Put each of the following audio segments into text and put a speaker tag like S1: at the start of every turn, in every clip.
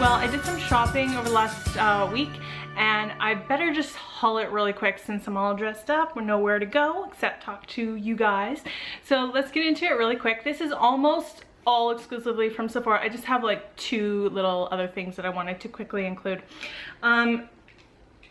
S1: Well, I did some shopping over the last week, and I better just haul it really quick since I'm all dressed up with nowhere to go except talk to you guys. So let's get into it really quick. This is almost all exclusively from Sephora. I just have like 2 little other things that I wanted to quickly include.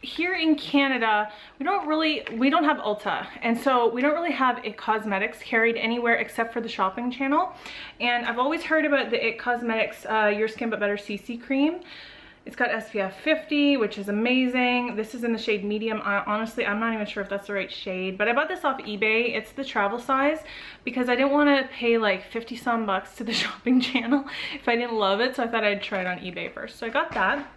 S1: Here in Canada, we don't have Ulta, and so we don't really have IT Cosmetics carried anywhere except for the shopping channel. And I've always heard about the IT Cosmetics Your Skin But Better CC cream. It's got SPF 50, which is amazing. This is in the shade medium. Honestly, I'm not even sure if that's the right shade, but I bought this off eBay. It's the travel size because I didn't want to pay like 50 some bucks to the shopping channel if I didn't love it, so I thought I'd try it on eBay first. So I got that.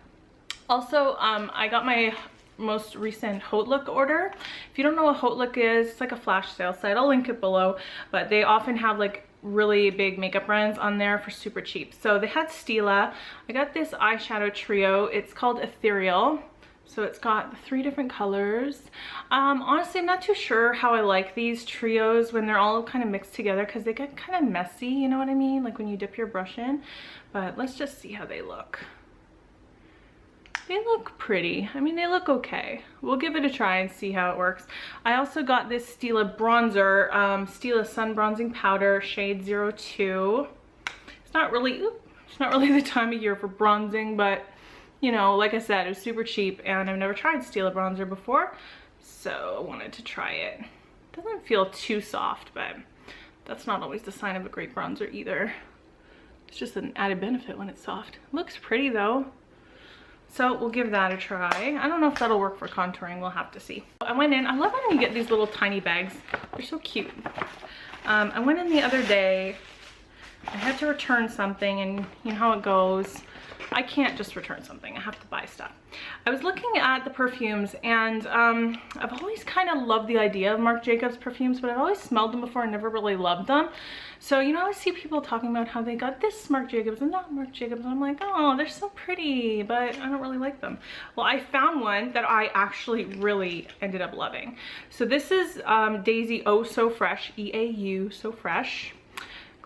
S1: Also, I got my most recent Haute Look order. If you don't know what Haute Look is, it's like a flash sale site. I'll link it below, but they often have like really big makeup brands on there for super cheap. So they had Stila. I got this eyeshadow trio. It's called Ethereal. So it's got 3 different colors. Honestly, I'm not too sure how I like these trios when they're all kind of mixed together because they get kind of messy, you know what I mean? Like when you dip your brush in. But let's just see how they look. They look pretty. I mean, they look okay. We'll give it a try and see how it works. I also got this Stila bronzer, Stila Sun Bronzing Powder, shade 02. It's not really the time of year for bronzing, but you know, like I said, it was super cheap and I've never tried Stila bronzer before, so I wanted to try it. It doesn't feel too soft, but that's not always the sign of a great bronzer either. It's just an added benefit when it's soft. It looks pretty though. So we'll give that a try. I don't know if that'll work for contouring. We'll have to see. I went in. I love when you get these little tiny bags. They're so cute. I went in the other day. I had to return something, and you know how it goes. I can't just return something. I have to buy stuff. I was looking at the perfumes, and I've always kind of loved the idea of Marc Jacobs perfumes, but I've always smelled them before and never really loved them. So, you know, I always see people talking about how they got this Marc Jacobs and that Marc Jacobs, and I'm like, oh, they're so pretty, but I don't really like them. Well, I found one that I actually really ended up loving. So this is Daisy Oh So Fresh, EAU So Fresh.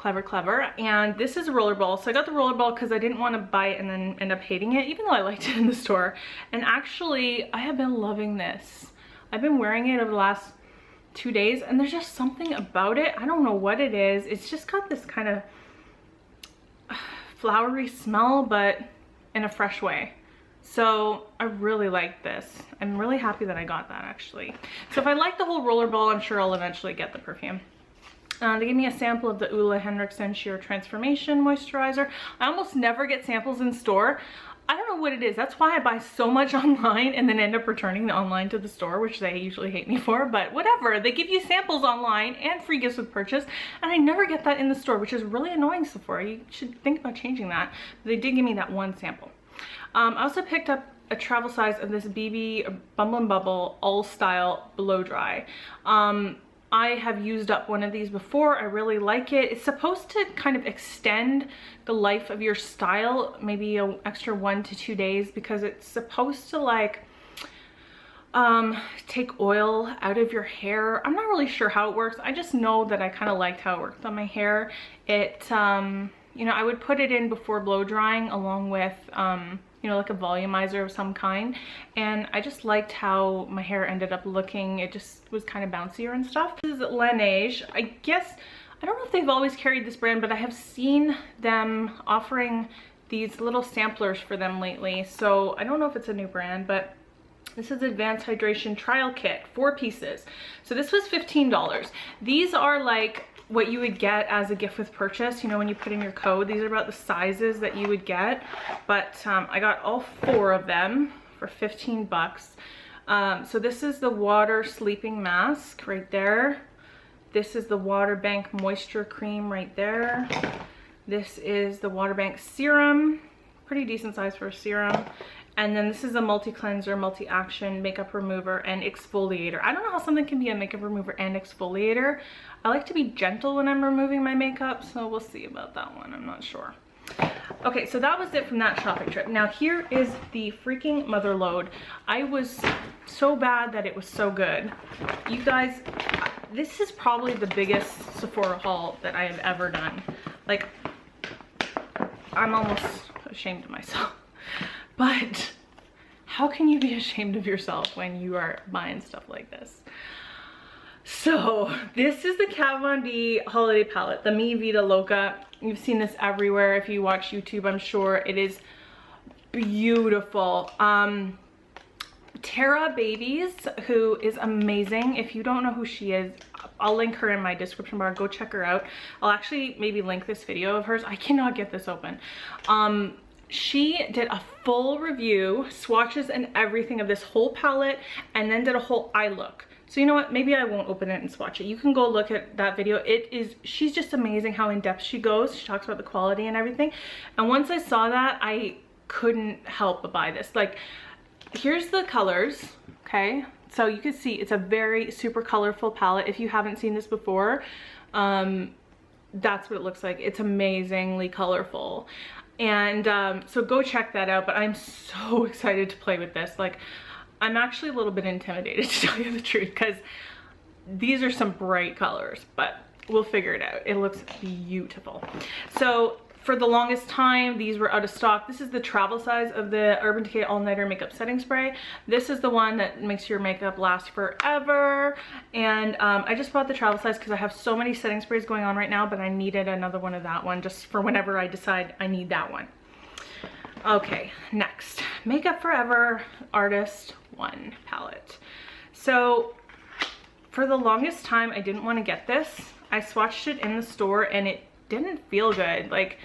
S1: Clever. And this is a Rollerball. So I got the Rollerball because I didn't want to buy it and then end up hating it, even though I liked it in the store. And actually, I have been loving this. I've been wearing it over the last 2 days, and there's just something about it. I don't know what it is. It's just got this kind of flowery smell, but in a fresh way. So I really like this. I'm really happy that I got that, actually. So if I like the whole Rollerball, I'm sure I'll eventually get the perfume. They gave me a sample of the Henrikson Sheer Transformation Moisturizer. I almost never get samples in store. I don't know what it is. That's why I buy so much online and then end up returning the online to the store, which they usually hate me for, but whatever. They give you samples online and free gifts with purchase, and I never get that in the store, which is really annoying, Sephora. You should think about changing that. But they did give me that one sample. I also picked up a travel size of this BB Bumble and Bubble All Style Blow Dry. I have used up one of these before. I really like it. It's supposed to kind of extend the life of your style, maybe an extra 1 to 2 days, because it's supposed to like take oil out of your hair. I'm not really sure how it works. I just know that I kind of liked how it worked on my hair. It, you know, I would put it in before blow drying along with, you know, like a volumizer of some kind, and I just liked how my hair ended up looking. It just was kind of bouncier and stuff. This is Laneige. I guess, I don't know if they've always carried this brand, but I have seen them offering these little samplers for them lately, so I don't know if it's a new brand, but this is Advanced Hydration Trial Kit, 4 pieces. So this was $15. These are like what you would get as a gift with purchase, you know, when you put in your code. These are about the sizes that you would get, but I got all 4 of them for 15 bucks. So this is the water sleeping mask right there. This is the water bank moisture cream right there. This is the water bank serum, pretty decent size for a serum. And then this is a multi-cleanser, multi-action makeup remover and exfoliator. I don't know how something can be a makeup remover and exfoliator. I like to be gentle when I'm removing my makeup, so we'll see about that one. I'm not sure. Okay, so that was it from that shopping trip. Now here is the freaking mother load. I was so bad that it was so good. You guys, this is probably the biggest Sephora haul that I have ever done. Like, I'm almost ashamed of myself. but how can you be ashamed of yourself when you are buying stuff like this? So this is the Kat Von D holiday palette, the Mi Vida Loca. You've seen this everywhere if you watch YouTube, I'm sure. It is beautiful. Tara Babies, who is amazing. If you don't know who she is, I'll link her in my description bar. Go check her out. I'll actually maybe link this video of hers. I cannot get this open. She did a full review, swatches and everything of this whole palette, and then did a whole eye look. So you know what, maybe I won't open it and swatch it. You can go look at that video. She's just amazing how in depth she goes. She talks about the quality and everything. And once I saw that, I couldn't help but buy this. Like, here's the colors, okay? So you can see it's a very super colorful palette. If you haven't seen this before, that's what it looks like. It's amazingly colorful. And so go check that out. But I'm so excited to play with this. Like, I'm actually a little bit intimidated, to tell you the truth, because these are some bright colors, but we'll figure it out. It looks beautiful. So for the longest time, these were out of stock. This is the travel size of the Urban Decay All Nighter Makeup Setting Spray. This is the one that makes your makeup last forever. And I just bought the travel size because I have so many setting sprays going on right now, but I needed another one of that one just for whenever I decide I need that one. Okay, next, Makeup Forever Artist 1 palette. So for the longest time, I didn't want to get this. I swatched it in the store and it didn't feel good. Like,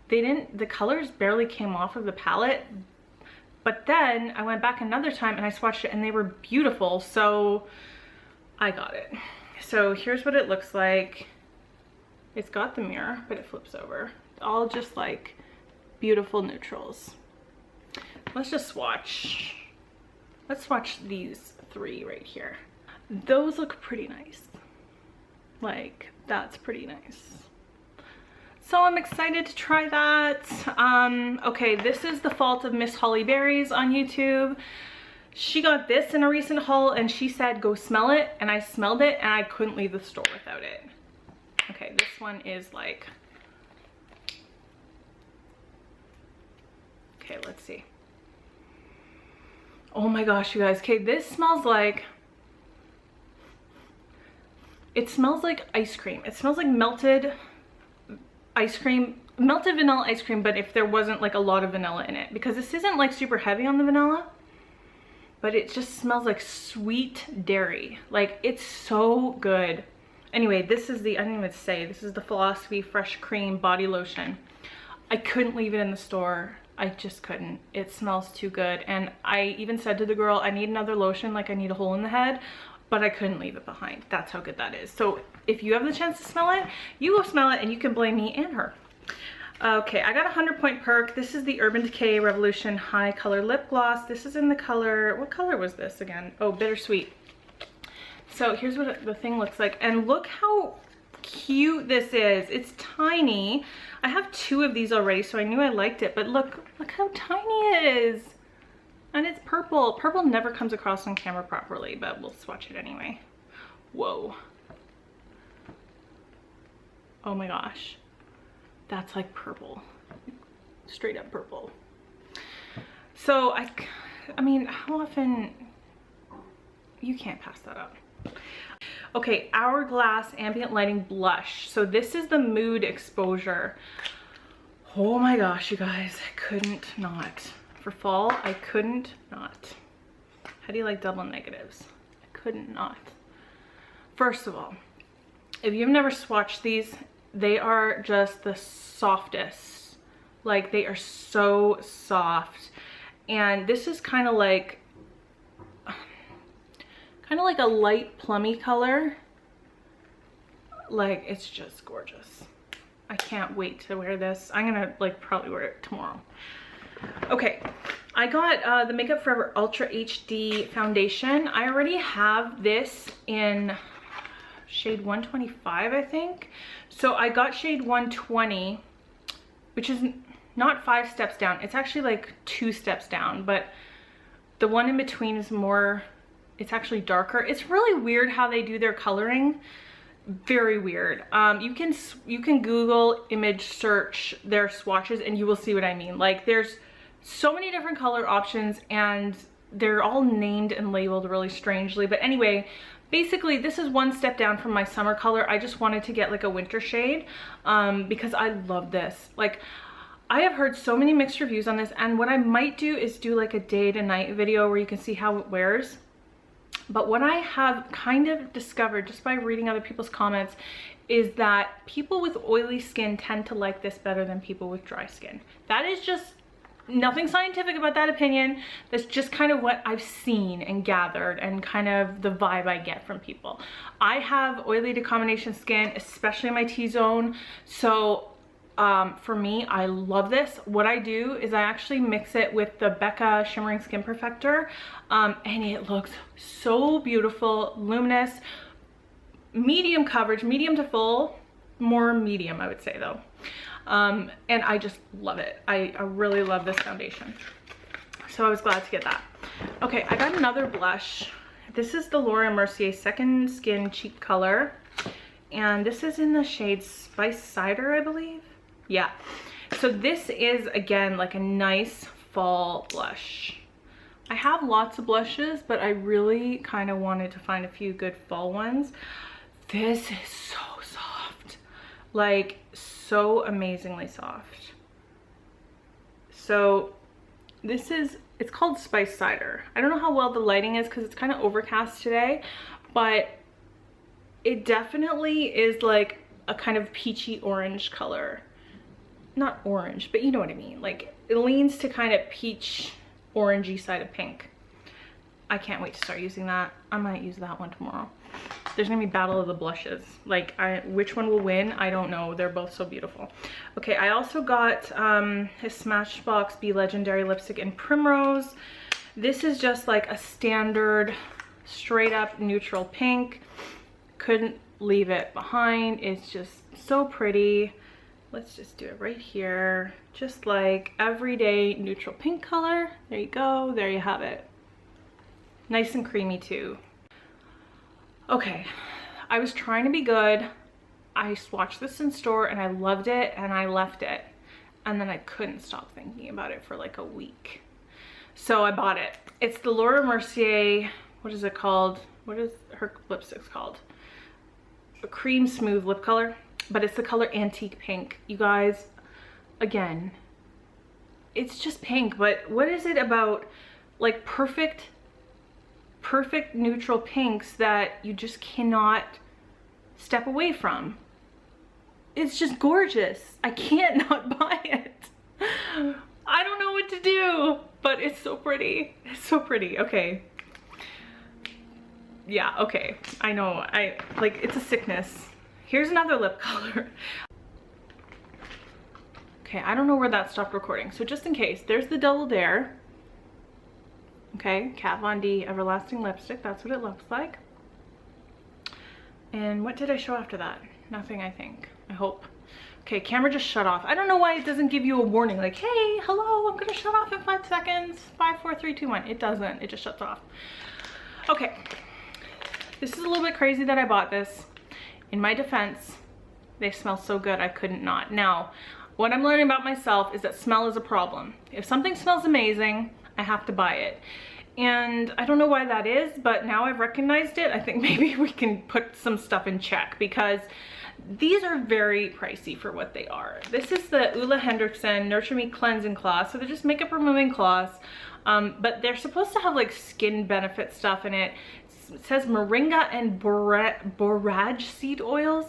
S1: the colors barely came off of the palette. But then I went back another time and I swatched it and they were beautiful, so I got it. So here's what it looks like. It's got the mirror, but it flips over. All just like beautiful neutrals. Let's just swatch. Let's swatch these three right here. Those look pretty nice. Like, that's pretty nice. So I'm excited to try that. Okay, this is the fault of Miss Holly Berries on YouTube. She got this in a recent haul and she said, go smell it. And I smelled it and I couldn't leave the store without it. Okay, this one is like, okay, let's see. Oh my gosh, you guys. Okay, this smells like, it smells like ice cream. It smells like melted ice cream, melted vanilla ice cream, but if there wasn't like a lot of vanilla in it, because this isn't like super heavy on the vanilla, but it just smells like sweet dairy. Like, it's so good. Anyway, this is the, I didn't even say, this is the Philosophy Fresh Cream Body Lotion. I couldn't leave it in the store. I just couldn't. It smells too good. And I even said to the girl, I need another lotion, like I need a hole in the head, but I couldn't leave it behind. That's how good that is. So if you have the chance to smell it, you go smell it and you can blame me and her. Okay, I got a 100-point perk. This is the Urban Decay Revolution High Color Lip Gloss. This is in the color, what color was this again? Oh, Bittersweet. So here's what the thing looks like. And look how cute this is. It's tiny. I have 2 of these already, so I knew I liked it, but look how tiny it is. And it's purple. Purple never comes across on camera properly, but we'll swatch it anyway. Whoa. Oh my gosh. That's like purple. Straight up purple. So I mean, how often, you can't pass that up. Okay, Hourglass Ambient Lighting Blush. So this is the Mood Exposure. Oh my gosh, you guys, I couldn't not. For fall, I couldn't not. How do you like double negatives? I couldn't not. First of all, if you've never swatched these, they are just the softest. Like, they are so soft. And this is kind of like a light plummy color. Like, it's just gorgeous. I can't wait to wear this. I'm gonna like probably wear it tomorrow. Okay, I got the Makeup Forever Ultra HD foundation. I already have this in shade 125, I think. So I got shade 120, which is not 5 steps down. It's actually like 2 steps down, but the one in between is more, it's actually darker. It's really weird how they do their coloring. Very weird. You can Google image search their swatches and you will see what I mean. Like, there's So many different color options, and they're all named and labeled really strangely. But anyway, basically this is one step down from my summer color. I just wanted to get like a winter shade because I love this. Like, I have heard so many mixed reviews on this, and what I might do is do like a day to night video where you can see how it wears. But what I have kind of discovered just by reading other people's comments is that people with oily skin tend to like this better than people with dry skin. That is just nothing scientific about that opinion. That's just kind of what I've seen and gathered, and kind of the vibe I get from people. I have oily to combination skin, especially in my T-zone. So for me, I love this. What I do is I actually mix it with the Becca Shimmering Skin Perfector, and it looks so beautiful, luminous, medium coverage, medium to full, more medium I would say though. And I just love it. I really love this foundation. So I was glad to get that. Okay, I got another blush. This is the Laura Mercier Second Skin Cheek Color. And this is in the shade Spice Cider, I believe. Yeah. So this is, again, like a nice fall blush. I have lots of blushes, but I really kind of wanted to find a few good fall ones. This is so soft. Like, so amazingly soft. So this is, it's called Spice Cider. I don't know how well the lighting is because it's kind of overcast today, but it definitely is like a kind of peachy orange color. Not orange, but you know what I mean. Like, it leans to kind of peach orangey side of pink. I can't wait to start using that. I might use that one tomorrow. There's gonna be battle of the blushes. Like, which one will win? I don't know. They're both so beautiful. Okay, I also got his Smashbox Be Legendary lipstick in Primrose. This is just like a standard, straight up neutral pink. Couldn't leave it behind. It's just so pretty. Let's just do it right here. Just like everyday neutral pink color. There you go. There you have it. Nice and creamy too. Okay, I was trying to be good. I swatched this in store and I loved it, and I left it. And then I couldn't stop thinking about it for like a week. So I bought it. It's the Laura Mercier, what is it called? What is her lipstick's called? A cream smooth lip color. But it's the color Antique Pink. You guys, again, it's just pink, but what is it about like perfect neutral pinks that you just cannot step away from? It's just gorgeous. I can't not buy it. I don't know what to do, but it's so pretty. It's so pretty. Okay. Yeah, okay. I know. Like, it's a sickness. Here's another lip color. Okay, I don't know where that stopped recording. So just in case, there's the Double Dare. Okay, Kat Von D Everlasting Lipstick. That's what it looks like. And what did I show after that? Nothing, I think. I hope. Okay, camera just shut off. I don't know why it doesn't give you a warning like, hey, hello, I'm gonna shut off in 5 seconds. 5, 4, 3, 2, 1. It doesn't. It just shuts off. Okay. This is a little bit crazy that I bought this. In my defense, they smell so good I couldn't not. Now, what I'm learning about myself is that smell is a problem. If something smells amazing, I have to buy it. And I don't know why that is, but now I've recognized it. I think maybe we can put some stuff in check because these are very pricey for what they are. This is the Ulla Henrikson Nurture Me Cleansing Cloths. So they're just makeup removing cloths, but they're supposed to have like skin benefit stuff in it. It says moringa and borage seed oils.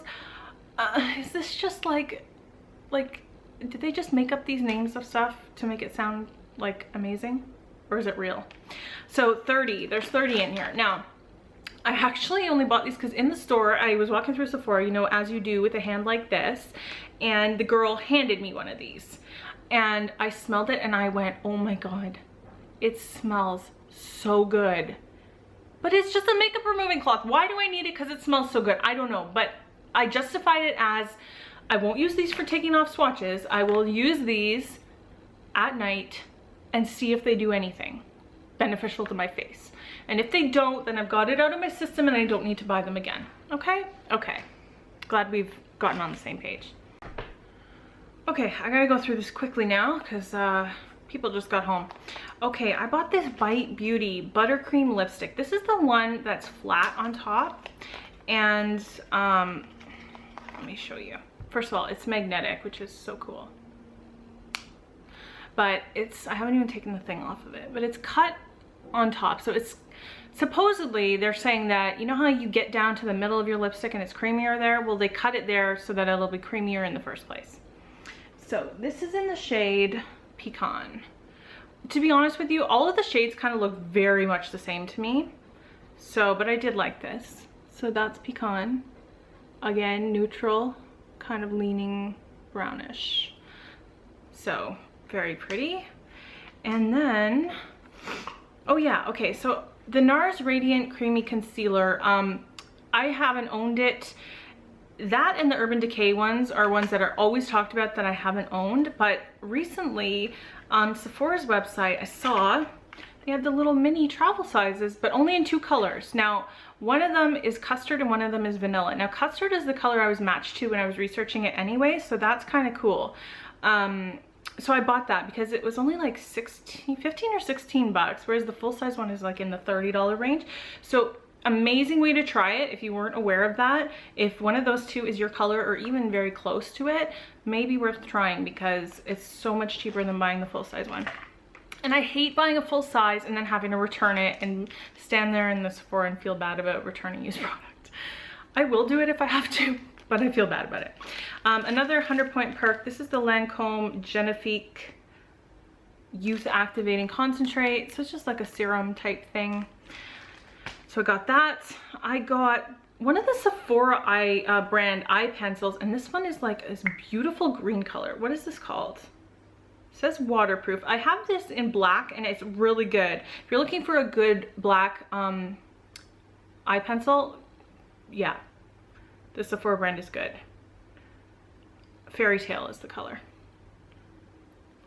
S1: Is this just like, did they just make up these names of stuff to make it sound like amazing? Or is it real? So 30, there's 30 in here. Now, I actually only bought these because in the store, I was walking through Sephora, you know, as you do with a hand like this, and the girl handed me one of these. And I smelled it and I went, oh my God, it smells so good. But it's just a makeup removing cloth. Why do I need it? Because it smells so good. I don't know, but I justified it as I won't use these for taking off swatches. I will use these at night and see if they do anything beneficial to my face. And if they don't, then I've got it out of my system and I don't need to buy them again. Okay? Okay. Glad we've gotten on the same page. Okay, I gotta go through this quickly now because People just got home. Okay, I bought this Bite Beauty Buttercream lipstick. This is the one that's flat on top. And let me show you. First of all, it's magnetic, which is so cool. But I haven't even taken the thing off of it, but it's cut on top. So it's supposedly, they're saying that, you know how you get down to the middle of your lipstick and it's creamier there? Well, they cut it there so that it'll be creamier in the first place. So this is in the shade Pecan. To be honest with you, all of the shades kind of look very much the same to me. So, but I did like this. So that's Pecan. Again, neutral, kind of leaning brownish. So very pretty. And then, oh yeah, okay, so the Nars Radiant Creamy Concealer, I haven't owned it. That and the Urban Decay ones are ones that are always talked about that I haven't owned, but recently on Sephora's website I saw they had the little mini travel sizes, but only in 2 colors. Now, one of them is custard and one of them is vanilla. Now, custard is the color I was matched to when I was researching it anyway, so that's kind of cool. So I bought that because it was only like 15 or 16 bucks, whereas the full size one is like in the $30 range. So amazing way to try it if you weren't aware of that. If one of those 2 is your color or even very close to it, maybe worth trying because it's so much cheaper than buying the full size one. And I hate buying a full size and then having to return it and stand there in the Sephora and feel bad about returning used product. I will do it if I have to, but I feel bad about it. Another 100-point perk. This is the Lancome Genifique Youth Activating Concentrate. So it's just like a serum type thing. So I got that. I got one of the Sephora brand eye pencils, and this one is like this beautiful green color. What is this called? It says waterproof. I have this in black and it's really good. If you're looking for a good black eye pencil, yeah, the Sephora brand is good. Fairy Tale is the color.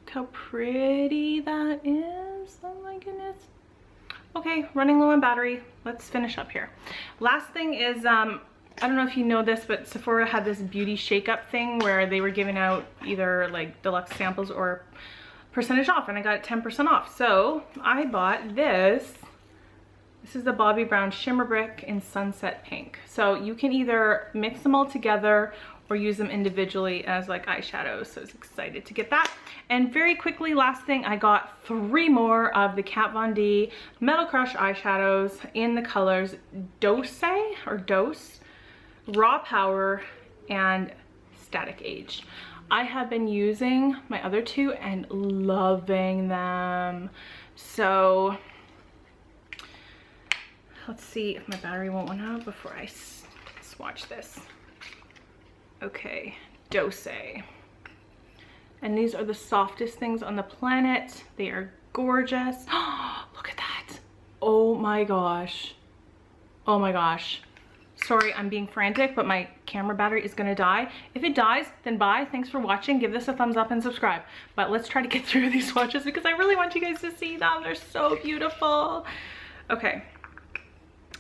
S1: Look how pretty that is. Oh my goodness. Okay, running low on battery. Let's finish up here. Last thing is, I don't know if you know this, but Sephora had this beauty shake-up thing where they were giving out either like deluxe samples or percentage off, and I got 10% off. So I bought this. This is the Bobbi Brown Shimmer Brick in Sunset Pink. So you can either mix them all together or use them individually as like eyeshadows. So I was excited to get that. And very quickly, last thing, I got 3 more of the Kat Von D Metal Crush eyeshadows in the colors Dose or Dose, Raw Power, and Static Age. I have been using my other 2 and loving them. So let's see if my battery won't run out before I swatch this. Okay, Dose. And these are the softest things on the planet. They are gorgeous. Look at that. Oh my gosh. Oh my gosh. Sorry, I'm being frantic, but my camera battery is gonna die. If it dies, then bye. Thanks for watching. Give this a thumbs up and subscribe. But let's try to get through these swatches because I really want you guys to see them. They're so beautiful. Okay.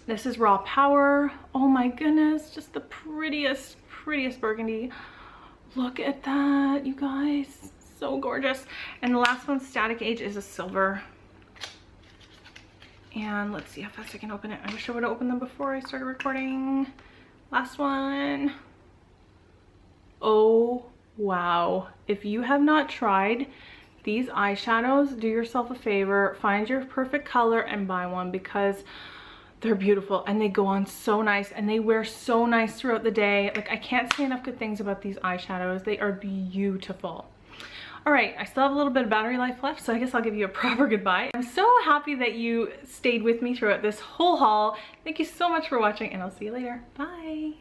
S1: This is Raw Power. Oh my goodness, just the prettiest burgundy. Look at that, you guys. So gorgeous. And the last one, Static Age, is a silver. And let's see how fast I can open it. I wish I would have opened them before I started recording. Last one. Oh, wow. If you have not tried these eyeshadows, do yourself a favor, find your perfect color and buy one because they're beautiful and they go on so nice and they wear so nice throughout the day. Like, I can't say enough good things about these eyeshadows. They are beautiful. All right, I still have a little bit of battery life left, so I guess I'll give you a proper goodbye. I'm so happy that you stayed with me throughout this whole haul. Thank you so much for watching, and I'll see you later. Bye.